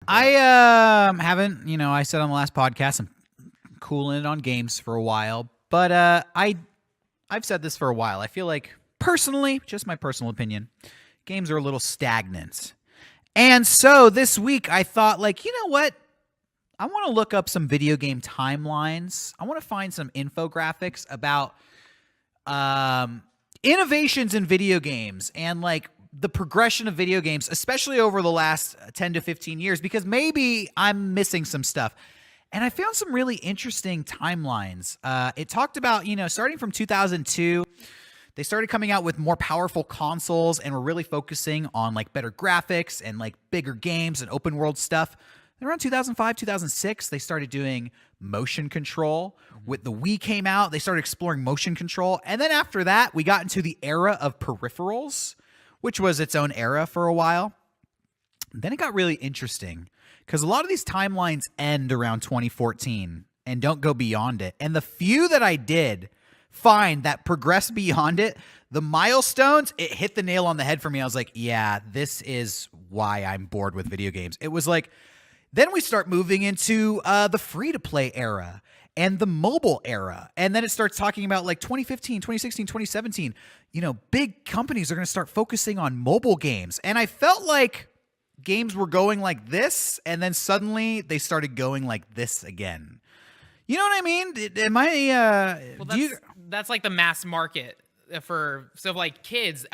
I haven't, I said on the last podcast I'm cooling it on games for a while, but I've said this for a while. I feel like personally, just my personal opinion, games are a little stagnant. And so this week I thought, like, you know what? I want to look up some video game timelines. I want to find some infographics about innovations in video games and like the progression of video games, especially over the last 10 to 15 years, because maybe I'm missing some stuff. And I found some really interesting timelines. It talked about, starting from 2002, they started coming out with more powerful consoles and were really focusing on like better graphics and like bigger games and open world stuff. And around 2005, 2006, they started doing motion control. With the Wii came out, they started exploring motion control. And then after that, we got into the era of peripherals, which was its own era for a while. Then it got really interesting because a lot of these timelines end around 2014 and don't go beyond it. And the few that I did find that progressed beyond it, the milestones, it hit the nail on the head for me. I was like, yeah, this is why I'm bored with video games. It was like, then we start moving into the free-to-play era and the mobile era. And then it starts talking about like 2015, 2016, 2017, big companies are going to start focusing on mobile games. And I felt like games were going like this, and then suddenly they started going like this again. You know what I mean? Am I... that's like the mass market for... So like kids,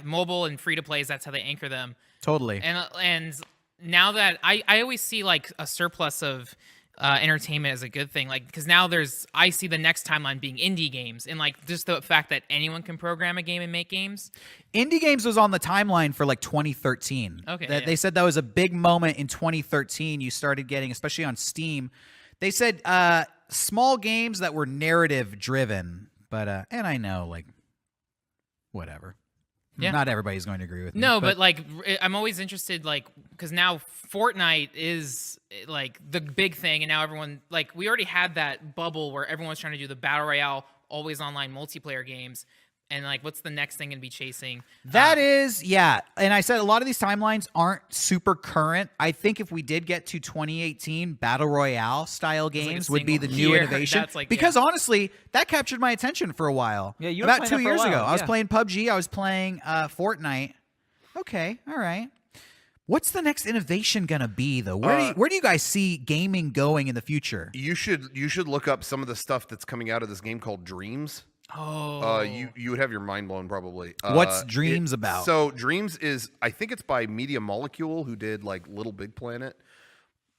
mobile and free-to-plays, that's how they anchor them. Totally. And now that I always see like a surplus of entertainment as a good thing, like because now I see the next timeline being indie games and like just the fact that anyone can program a game and make games. Indie games was on the timeline for like 2013. Okay, They said that was a big moment in 2013. You started getting, especially on Steam, they said small games that were narrative driven, but and I know like whatever. Yeah. Not everybody's going to agree with me. No, but like I'm always interested, like, because now Fortnite is like the big thing, and now everyone, like, we already had that bubble where everyone's trying to do the battle royale, always online multiplayer games, and like, what's the next thing to be chasing? That is, yeah. And I said a lot of these timelines aren't super current. I think if we did get to 2018, battle royale style games would be the new innovation. Because honestly, that captured my attention for a while. Yeah, you were about 2 years ago. I was Yeah. playing PUBG. I was playing Fortnite. Okay, all right. What's the next innovation gonna be though? Where do you guys see gaming going in the future? You should look up some of the stuff that's coming out of this game called Dreams. Oh, You would have your mind blown probably. What's Dreams about? So Dreams is, I think it's by Media Molecule, who did like Little Big Planet.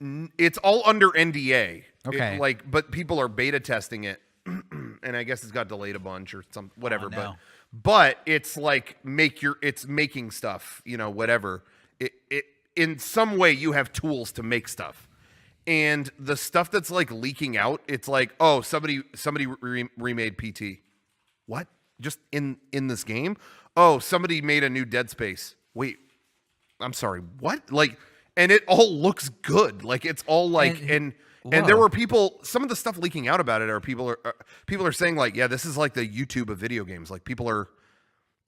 It's all under NDA. Okay. But people are beta testing it, and I guess it's got delayed a bunch or some whatever. Oh, no. But it's like it's making stuff. Whatever. It in some way you have tools to make stuff. And the stuff that's like leaking out, it's like, oh, somebody remade PT. What? Just in this game? Oh, somebody made a new Dead Space. Wait, I'm sorry. What? Like, and it all looks good. Like it's all like and there were people. Some of the stuff leaking out about it are people are saying like, yeah, this is like the YouTube of video games. Like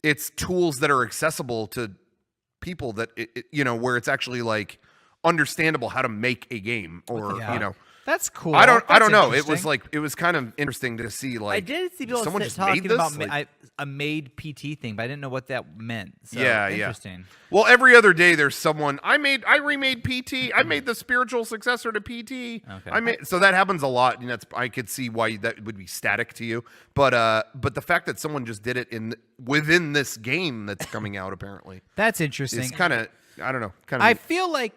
it's tools that are accessible to people that where it's actually like understandable how to make a game or That's cool. I don't know. It was kind of interesting to see. Like I did see people someone just talking made this? about a made PT thing, but I didn't know what that meant. So, Yeah. interesting. Well, every other day there's someone I remade PT. I made the spiritual successor to PT. Okay. So that happens a lot, and I could see why that would be static to you. But the fact that someone just did it within this game that's coming out apparently. That's interesting. It's kind of, I don't know. I feel like,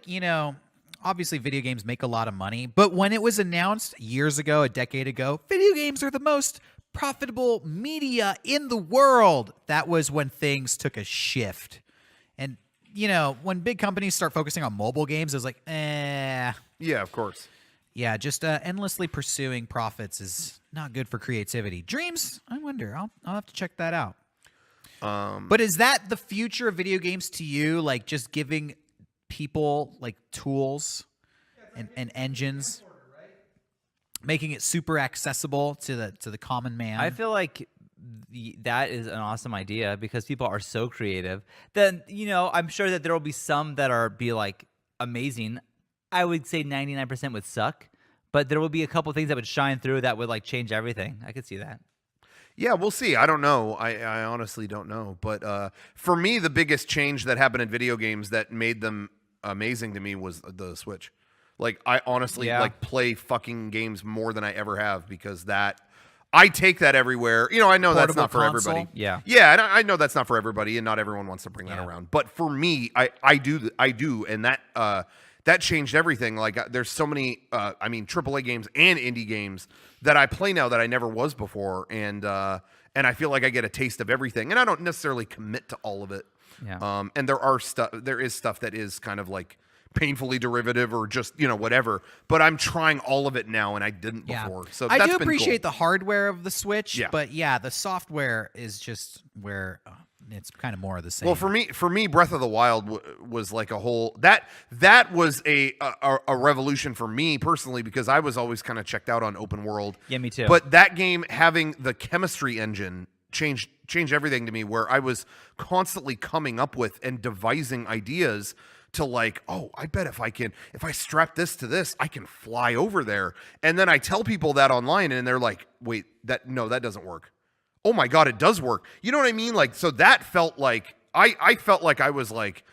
obviously video games make a lot of money, but when it was announced years ago, a decade ago, video games are the most profitable media in the world. That was when things took a shift. And, when big companies start focusing on mobile games, it's like, Yeah, of course. Yeah, just endlessly pursuing profits is not good for creativity. Dreams, I wonder. I'll have to check that out. But is that the future of video games to you? Like just giving people like tools and engines, making it super accessible to the common man? I feel like that is an awesome idea because people are so creative. Then I'm sure that there will be some that be like amazing. I would say 99% would suck, but there would be a couple things that would shine through that would like change everything. I could see that. Yeah, we'll see. I don't know. I honestly don't know. But for me, the biggest change that happened in video games that made them amazing to me was the Switch. Like, I honestly like play fucking games more than I ever have because I take that everywhere. You know, I know that's not for everybody. Yeah. Yeah, and I know that's not for everybody, and not everyone wants to bring that around. But for me, I do, and that changed everything. Like, there's so many, AAA games and indie games that I play now that I never was before, and I feel like I get a taste of everything, and I don't necessarily commit to all of it. Yeah. And there is stuff that is kind of like painfully derivative or just, whatever, but I'm trying all of it now and I didn't before. So I that's do been appreciate cool. the hardware of the Switch, Yeah. but the software is just where it's kind of more of the same. Well, for me, Breath of the Wild was like a whole that was a revolution for me personally because I was always kind of checked out on open world. Yeah, me too. But that game having the chemistry engine changed everything to me, where I was constantly coming up with and devising ideas to like, oh, I bet if I strap this to this, I can fly over there. And then I tell people that online and they're like, wait, that doesn't work. Oh my God, it does work. You know what I mean? Like, so that felt like, I felt like I was like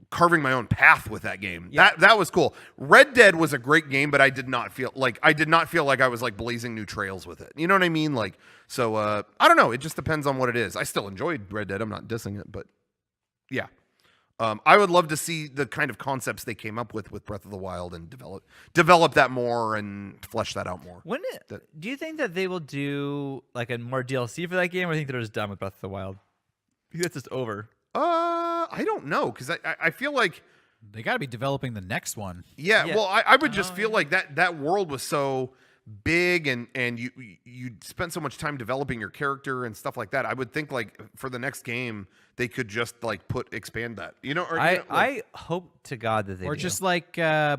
carving my own path with that game. Yeah. That was cool. Red Dead was a great game, but I did not feel like I was like blazing new trails with it. You know what I mean? Like, so, I don't know. It just depends on what it is. I still enjoyed Red Dead. I'm not dissing it, but yeah. I would love to see the kind of concepts they came up with Breath of the Wild and develop that more and flesh that out more. Do you think that they will do like a more DLC for that game, or do you think they're just done with Breath of the Wild? I think that's just over. I don't know, because I feel like they got to be developing the next one. Yeah. Well, I would just feel like that world was so big and you spent so much time developing your character and stuff like that. I would think like for the next game they could just like expand that, or I hope to God that they or do. just like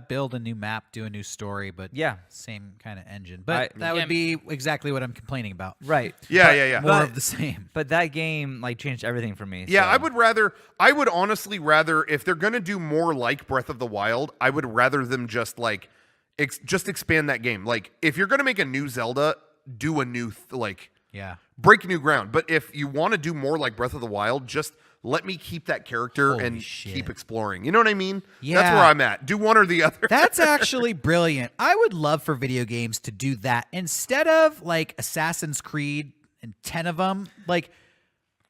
build a new map, do a new story, but same kind of engine. But that would be exactly what I'm complaining about. Right. Yeah. More of the same. But that game like changed everything for me. Yeah, so. I would honestly rather, if they're going to do more like Breath of the Wild, I would rather them just like just expand that game. Like, if you're going to make a new Zelda, do a new break new ground. But if you want to do more like Breath of the Wild, just let me keep that character and keep exploring. You know what I mean? Yeah. That's where I'm at. Do one or the other. That's actually brilliant. I would love for video games to do that instead of like Assassin's Creed and 10 of them. Like,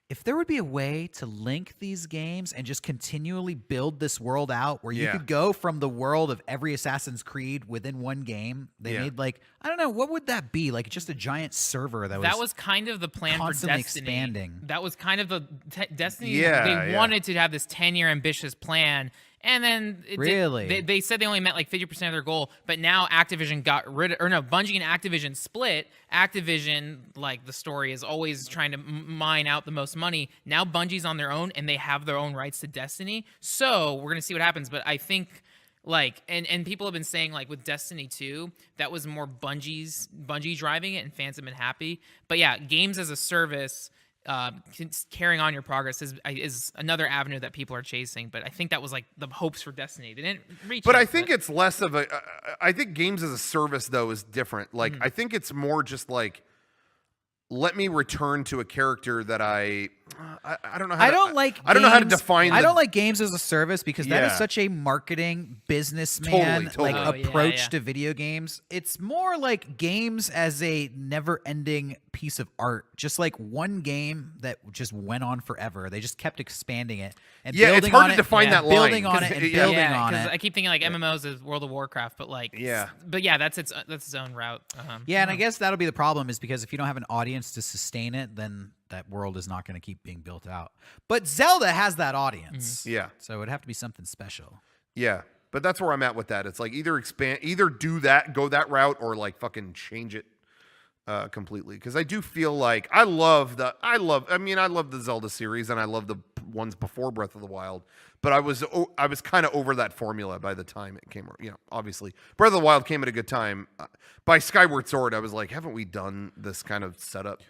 if there would be a way to link these games and just continually build this world out where you could go from the world of every Assassin's Creed within one game, they made like, I don't know, what would that be? Like just a giant server that was kind of the plan for constantly Destiny. expanding. That was kind of the Destiny. Yeah, they wanted to have this 10-year ambitious plan. And then they said they only met like 50% of their goal, but now Activision Bungie and Activision split. Activision, like the story is always trying to mine out the most money. Now Bungie's on their own and they have their own rights to Destiny. So we're gonna see what happens. But I think like and people have been saying like with Destiny 2, that was more Bungie driving it and fans have been happy. But yeah, games as a service. Carrying on your progress is another avenue that people are chasing, but I think that was like the hopes for Destiny. They didn't reach. But I think it's less of a. I think games as a service though is different. Like I think it's more just like, let me return to a character that I don't know. I don't know how to define. I don't like games as a service because that is such a marketing businessman Totally. like approach to video games. It's more like games as a never-ending piece of art, just like one game that just went on forever. They just kept expanding it and building it's hard on to it, define that line. building on it, and building on it. I keep thinking like MMOs is World of Warcraft, but like but yeah, that's its own route. Yeah, and I guess that'll be the problem is because if you don't have an audience to sustain it, then that world is not going to keep being built out. But Zelda has that audience. Yeah. So it would have to be something special. Yeah. But that's where I'm at with that. It's like either do that, go that route, or like fucking change it completely. Because I do feel like I love the Zelda series and I love the ones before Breath of the Wild. But I was kind of over that formula by the time it came. Obviously Breath of the Wild came at a good time. By Skyward Sword, I was like, haven't we done this kind of setup?